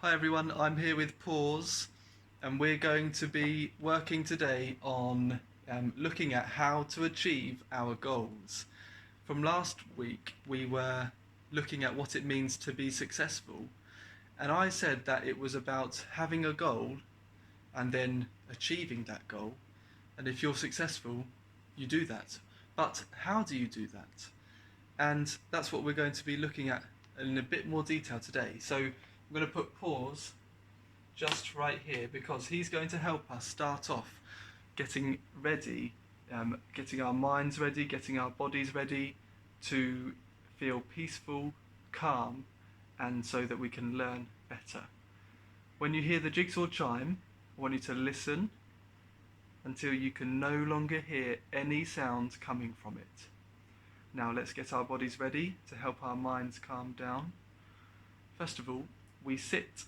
Hi everyone, I'm here with Pause, and we're going to be working today on looking at how to achieve our goals. From last week, we were looking at what it means to be successful, and I said that it was about having a goal and then achieving that goal, and if you're successful, you do that. But how do you do that? And that's what we're going to be looking at in a bit more detail today. So I'm going to put Pause just right here because he's going to help us start off getting ready, getting our minds ready, getting our bodies ready to feel peaceful, calm, and so that we can learn better. When you hear the jigsaw chime, I want you to listen until you can no longer hear any sound coming from it. Now let's get our bodies ready to help our minds calm down. First of all, we sit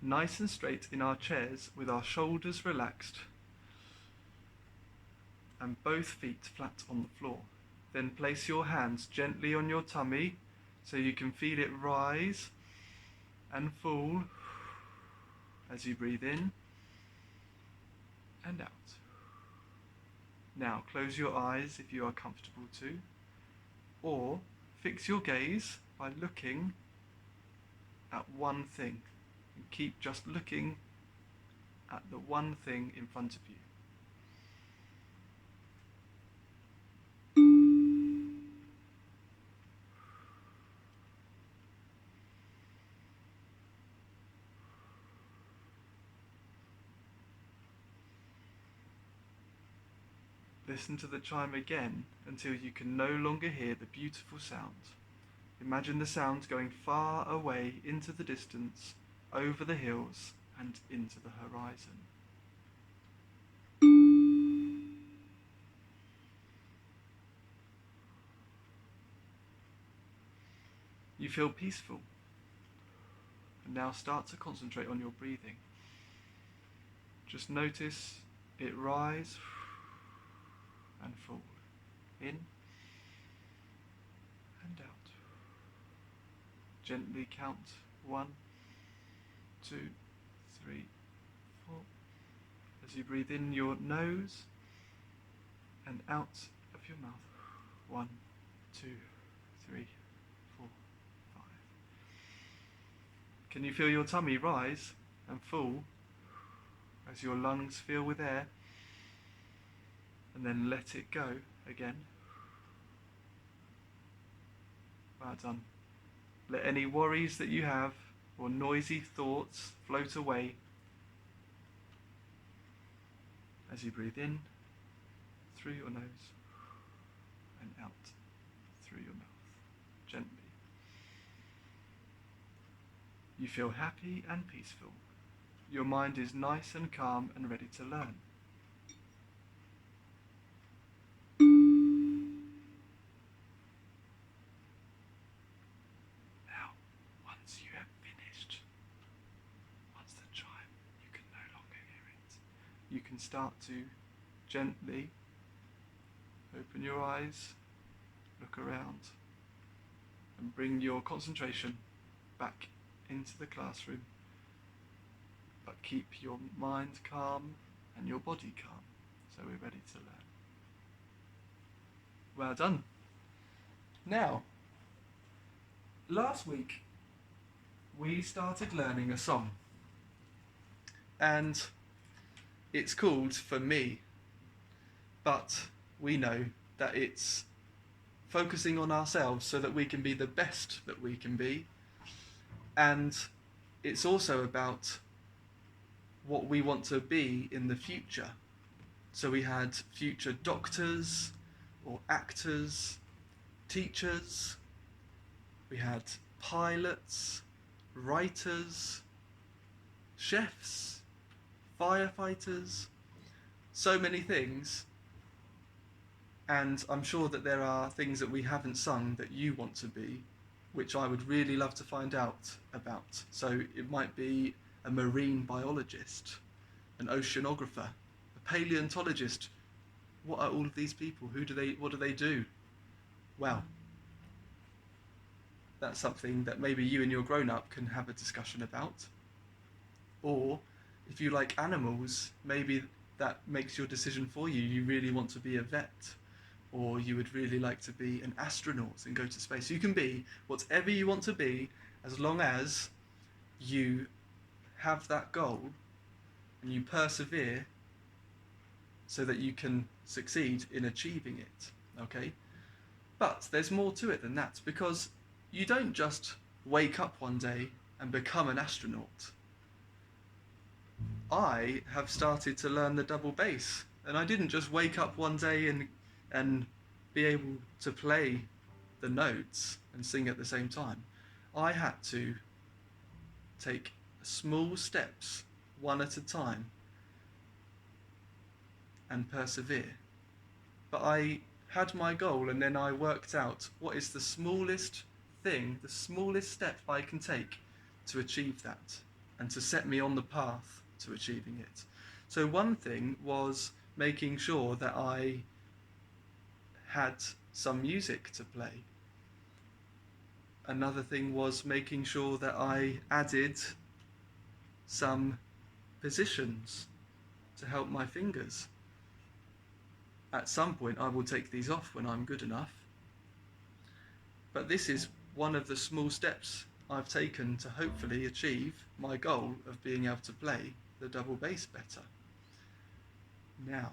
nice and straight in our chairs with our shoulders relaxed and both feet flat on the floor. Then place your hands gently on your tummy so you can feel it rise and fall as you breathe in and out. Now close your eyes if you are comfortable to, or fix your gaze by looking at one thing. And keep just looking at the one thing in front of you. Listen to the chime again until you can no longer hear the beautiful sound. Imagine the sound going far away into the distance, over the hills and into the horizon. You feel peaceful, and now start to concentrate on your breathing. Just notice it rise and fall, in and out. Gently count 1, 2, 3, 4. As you breathe in your nose and out of your mouth. 1, 2, 3, 4, 5. Can you feel your tummy rise and fall as your lungs fill with air? And then let it go again. Well done. Let any worries that you have or noisy thoughts float away as you breathe in through your nose and out through your mouth, gently. You feel happy and peaceful. Your mind is nice and calm and ready to learn. Now, once you have finished, once the chime, you can no longer hear it. You can start to gently open your eyes, look around, and bring your concentration back into the classroom. But keep your mind calm and your body calm, so we're ready to learn. Well done. Now, last week we started learning a song, and it's called For Me, but we know that it's focusing on ourselves so that we can be the best that we can be, and it's also about what we want to be in the future. So we had future doctors or actors, teachers, we had pilots, writers, chefs, firefighters, so many things. And I'm sure that there are things that we haven't sung that you want to be, which I would really love to find out about. So it might be a marine biologist, an oceanographer, a paleontologist. What are all of these people? What do they do? Well, that's something that maybe you and your grown-up can have a discussion about. Or if you like animals, maybe that makes your decision for you. You really want to be a vet, or you would really like to be an astronaut and go to space. You can be whatever you want to be as long as you have that goal and you persevere so that you can succeed in achieving it. Okay? But there's more to it than that, because you don't just wake up one day and become an astronaut. I have started to learn the double bass, and I didn't just wake up one day and be able to play the notes and sing at the same time. I had to take small steps, one at a time, and persevere. But I had my goal, and then I worked out what is the smallest thing, the smallest step I can take to achieve that and to set me on the path to achieving it. So one thing was making sure that I had some music to play. Another thing was making sure that I added some positions to help my fingers. At some point I will take these off when I'm good enough. But this is one of the small steps I've taken to hopefully achieve my goal of being able to play the double bass better. Now,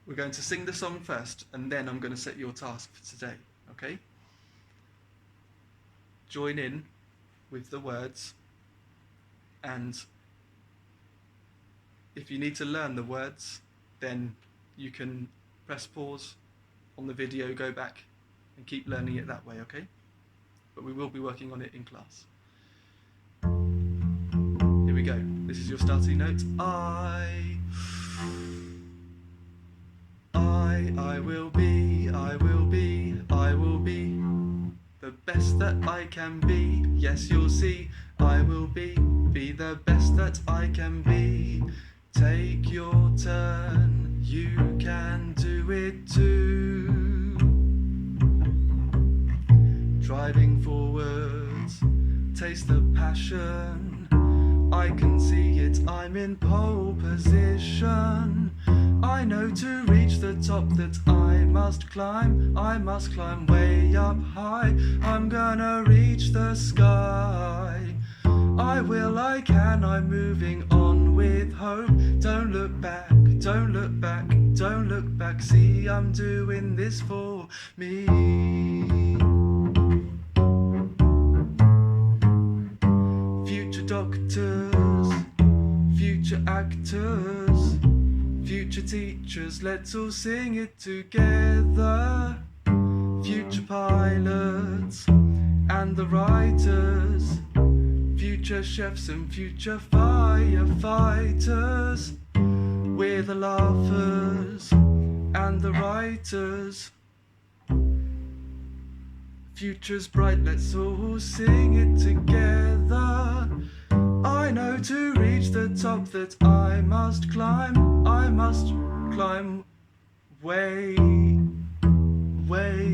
we're going to sing the song first, and then I'm going to set your task for today, okay? Join in with the words, and if you need to learn the words, then you can press pause on the video, go back and keep learning it that way, okay? But we will be working on it in class. Here we go. This is your starting note. I will be the best that I can be. Yes, you'll see, I will be the best that I can be. Take your turn, you can do it too. Driving forwards, taste the passion. I can see it, I'm in pole position. I know to reach the top that I must climb way up high. I'm gonna reach the sky. I will, I can, I'm moving on with hope. Don't look back, don't look back, don't look back. See, I'm doing this for me. Future doctors, future actors, future teachers, let's all sing it together. Future pilots and the writers, future chefs and future firefighters. We're the laughers and the writers. Future's bright, let's all sing it together. I know to reach the top that I must climb way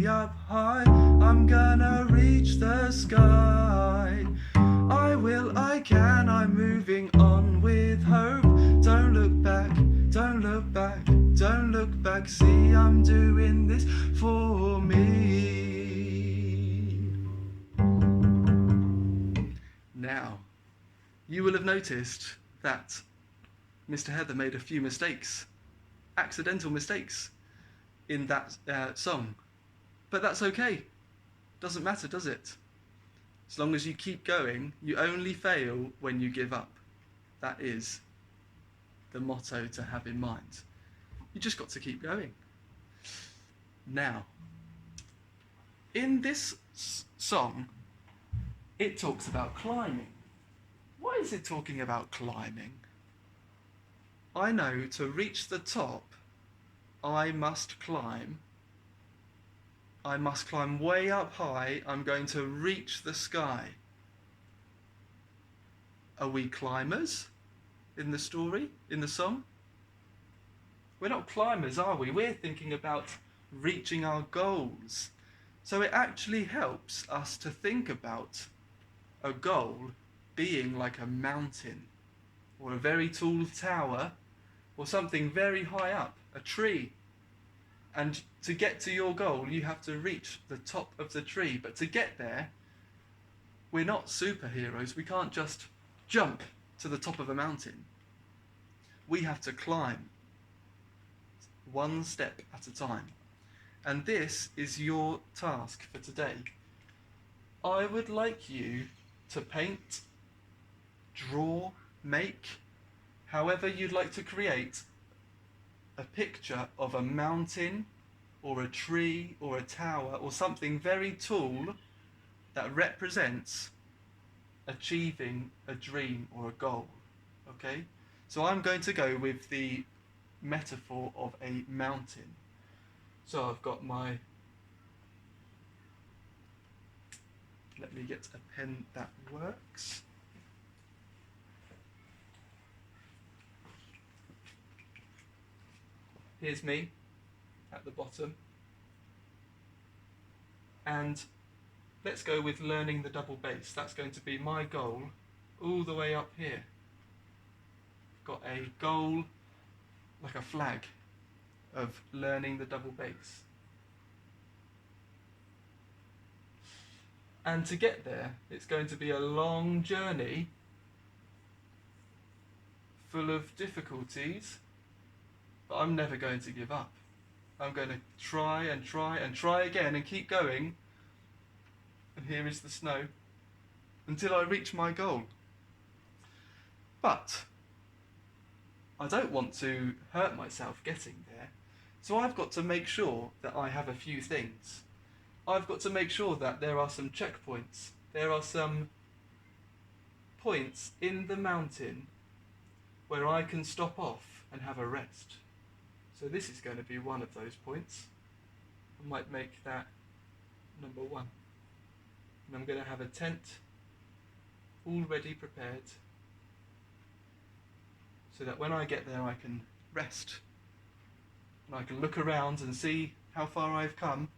up high. I'm gonna reach the sky. I will, I can, I'm moving on with hope. Don't look back, don't look back, don't look back. See, I'm doing this for me. Now, you will have noticed that Mr. Heather made a few mistakes, accidental mistakes, in that song. But that's okay. Doesn't matter, does it? As long as you keep going, you only fail when you give up. That is the motto to have in mind. You just got to keep going. Now, in this song, it talks about climbing. Why is it talking about climbing? I know to reach the top, I must climb. I must climb way up high. I'm going to reach the sky. Are we climbers in the story, in the song? We're not climbers, are we? We're thinking about reaching our goals. So it actually helps us to think about a goal being like a mountain. or a very tall tower, or something very high up, a tree. And to get to your goal, you have to reach the top of the tree. But to get there, we're not superheroes. We can't just jump to the top of a mountain. We have to climb one step at a time. And this is your task for today. I would like you to paint, draw, make, however you'd like to create a picture of a mountain or a tree or a tower or something very tall that represents achieving a dream or a goal. Okay? So I'm going to go with the metaphor of a mountain. So I've got my, let me get a pen that works. Here's me at the bottom. And let's go with learning the double bass. That's going to be my goal all the way up here. Got a goal, like a flag, of learning the double bass. And to get there, it's going to be a long journey full of difficulties, but I'm never going to give up. I'm going to try and try and try again and keep going. And here is the snow until I reach my goal. But I don't want to hurt myself getting there. So I've got to make sure that I have a few things. I've got to make sure that there are some checkpoints. There are some points in the mountain where I can stop off and have a rest. So this is going to be one of those points. I might make that number 1. And I'm going to have a tent already prepared so that when I get there I can rest and I can look around and see how far I've come.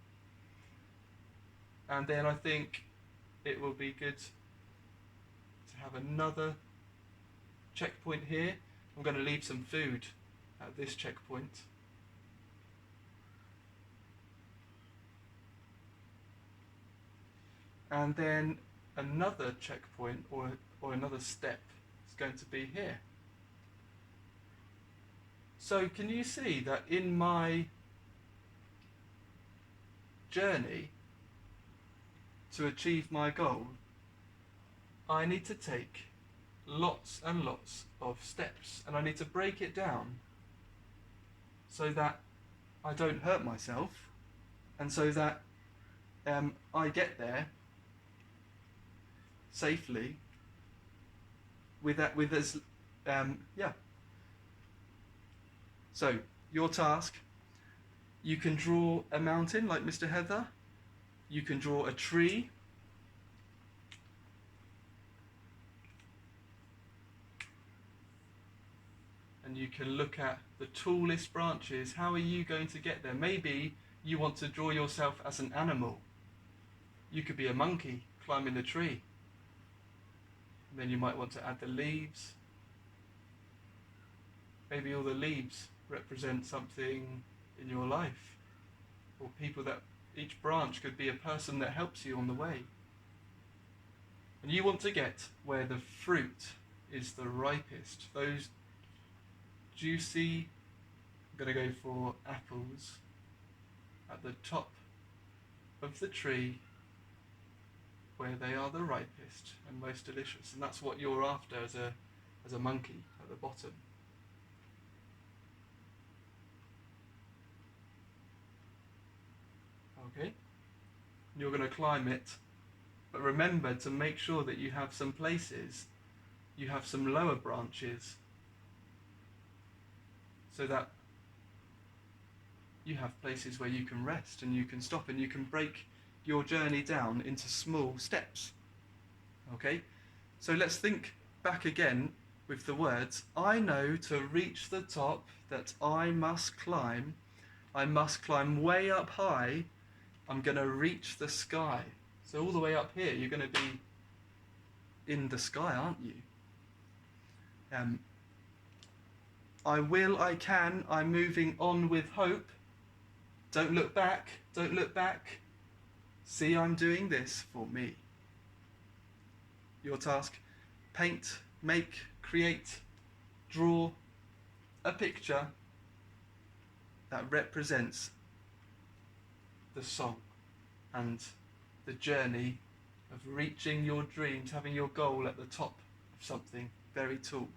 And then I think it will be good to have another checkpoint here. I'm going to leave some food at this checkpoint. And then another checkpoint or another step is going to be here. So can you see that in my journey to achieve my goal, I need to take lots and lots of steps, and I need to break it down so that I don't hurt myself, and so that I get there safely with as So your task, you can draw a mountain like Mr. Heather, you can draw a tree, and you can look at the tallest branches. How are you going to get there? Maybe you want to draw yourself as an animal. You could be a monkey climbing the tree. And then you might want to add the leaves. Maybe all the leaves represent something in your life, or people that each branch could be a person that helps you on the way. And you want to get where the fruit is the ripest, those juicy, I'm going to go for apples, at the top of the tree where they are the ripest and most delicious. And that's what you're after as a monkey at the bottom. Okay? You're going to climb it, but remember to make sure that you have some places, you have some lower branches, so that you have places where you can rest and you can stop and you can break your journey down into small steps. Okay? So let's think back again with the words. I know to reach the top that I must climb way up high. I'm going to reach the sky. So all the way up here, you're going to be in the sky, aren't you? I will, I can, I'm moving on with hope. Don't look back, don't look back. See, I'm doing this for me. Your task: paint, make, create, draw a picture that represents the song and the journey of reaching your dreams, having your goal at the top of something very tall.